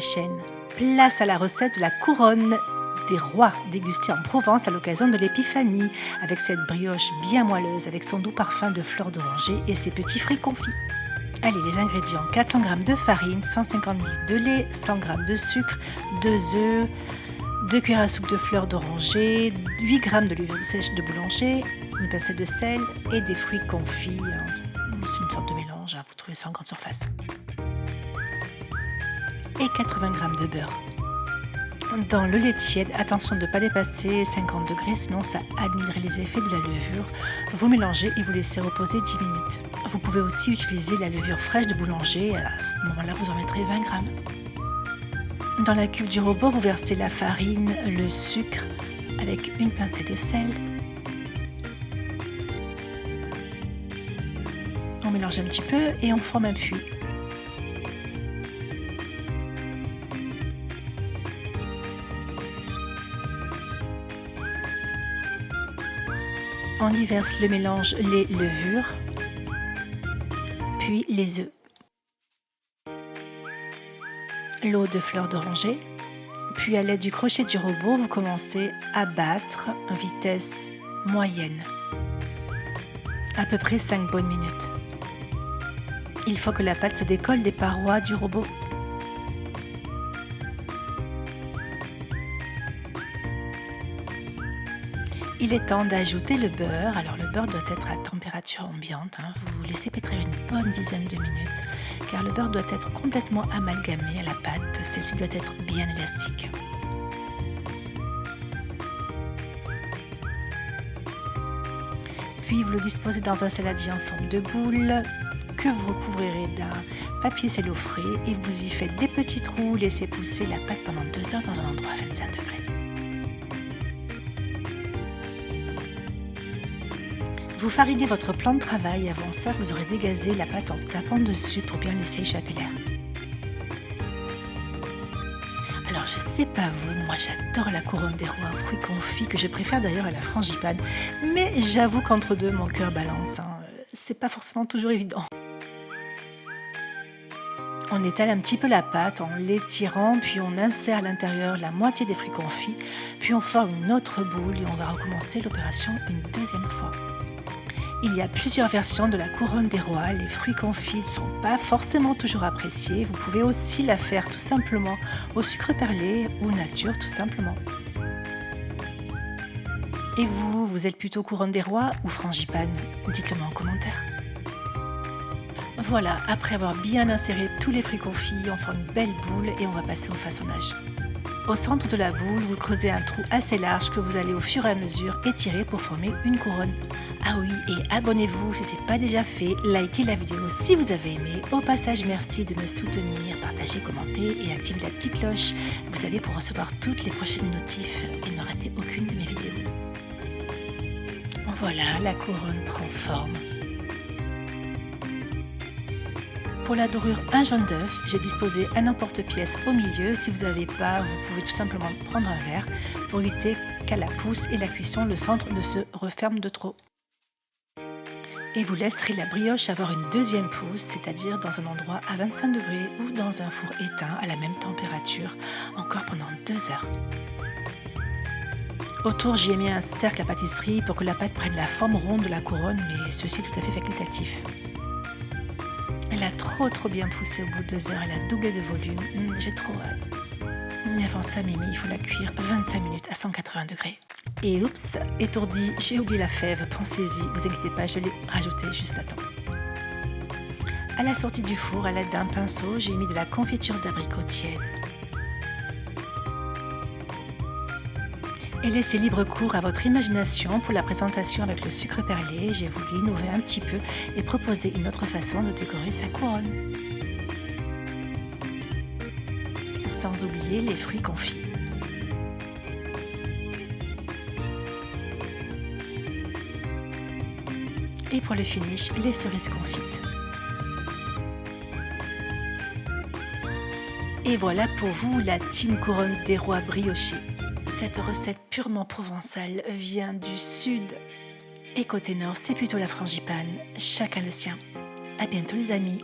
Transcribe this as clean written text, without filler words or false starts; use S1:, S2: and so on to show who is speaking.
S1: chaîne. Place à la recette de la couronne des rois, dégustée en Provence à l'occasion de l'épiphanie, avec cette brioche bien moelleuse, avec son doux parfum de fleurs d'oranger et ses petits fruits confits. Allez, les ingrédients: 400 g de farine, 150 ml de lait, 100 g de sucre, 2 œufs, 2 cuillères à soupe de fleurs d'oranger, 8 g de levure sèche de boulanger, une pincée de sel et des fruits confits. C'est une sorte de mélange, vous trouvez ça en grande surface. Et 80 g de beurre. Dans le lait tiède, attention de ne pas dépasser 50 degrés, sinon ça annulerait les effets de la levure. Vous mélangez et vous laissez reposer 10 minutes. Vous pouvez aussi utiliser la levure fraîche de boulanger, à ce moment-là vous en mettrez 20 g. Dans la cuve du robot, vous versez la farine, le sucre avec une pincée de sel. On mélange un petit peu et on forme un puits. On y verse le mélange lait-levure, puis les œufs, l'eau de fleurs d'oranger, puis à l'aide du crochet du robot, vous commencez à battre à vitesse moyenne, à peu près 5 bonnes minutes. Il faut que la pâte se décolle des parois du robot. Il est temps d'ajouter le beurre. Alors le beurre doit être à température ambiante. Vous laissez pétrir une bonne dizaine de minutes car le beurre doit être complètement amalgamé à la pâte. Celle-ci doit être bien élastique. Puis vous le disposez dans un saladier en forme de boule que vous recouvrirez d'un papier cellophane et vous y faites des petits trous. Laissez pousser la pâte pendant 2 heures dans un endroit à 25 degrés. Vous farinez votre plan de travail. Avant ça, vous aurez dégazé la pâte en tapant dessus pour bien laisser échapper l'air. Alors, je sais pas vous, moi j'adore la couronne des rois aux fruits confits, que je préfère d'ailleurs à la frangipane. Mais j'avoue qu'entre deux, mon cœur balance. C'est pas forcément toujours évident. On étale un petit peu la pâte en l'étirant, puis on insère à l'intérieur la moitié des fruits confits, puis on forme une autre boule et on va recommencer l'opération une deuxième fois. Il y a plusieurs versions de la couronne des rois. Les fruits confits ne sont pas forcément toujours appréciés. Vous pouvez aussi la faire tout simplement au sucre perlé ou nature tout simplement. Et vous êtes plutôt couronne des rois ou frangipane? Dites-le moi en commentaire. Voilà, après avoir bien inséré tous les fruits confits, on forme une belle boule et on va passer au façonnage. Au centre de la boule, vous creusez un trou assez large que vous allez au fur et à mesure étirer pour former une couronne. Ah oui, et abonnez-vous si ce n'est pas déjà fait, likez la vidéo si vous avez aimé. Au passage, merci de me soutenir, partagez, commentez et activez la petite cloche. Vous savez, pour recevoir toutes les prochaines notifs et ne rater aucune de mes vidéos. Voilà, la couronne prend forme. Pour la dorure, un jaune d'œuf, j'ai disposé un emporte-pièce au milieu. Si vous n'avez pas, vous pouvez tout simplement prendre un verre pour éviter qu'à la pousse et la cuisson, le centre ne se referme de trop. Et vous laisserez la brioche avoir une deuxième pousse, c'est-à-dire dans un endroit à 25 degrés ou dans un four éteint à la même température, encore pendant 2 heures. Autour, j'y ai mis un cercle à pâtisserie pour que la pâte prenne la forme ronde de la couronne, mais ceci est tout à fait facultatif. Elle a trop bien poussé au bout de 2 heures, elle a doublé de volume, j'ai trop hâte. Mais avant ça, Mimi, il faut la cuire 25 minutes à 180 degrés. Et oups, étourdi, j'ai oublié la fève, pensez-y, vous inquiétez pas, je l'ai rajoutée juste à temps. À la sortie du four, à l'aide d'un pinceau, j'ai mis de la confiture d'abricot tiède. Et laissez libre cours à votre imagination pour la présentation avec le sucre perlé. J'ai voulu innover un petit peu et proposer une autre façon de décorer sa couronne. Sans oublier les fruits confits. Et pour le finish, les cerises confites. Et voilà pour vous la team couronne des rois briochés. Cette recette purement provençale vient du sud. Et côté nord, c'est plutôt la frangipane. Chacun le sien. À bientôt les amis.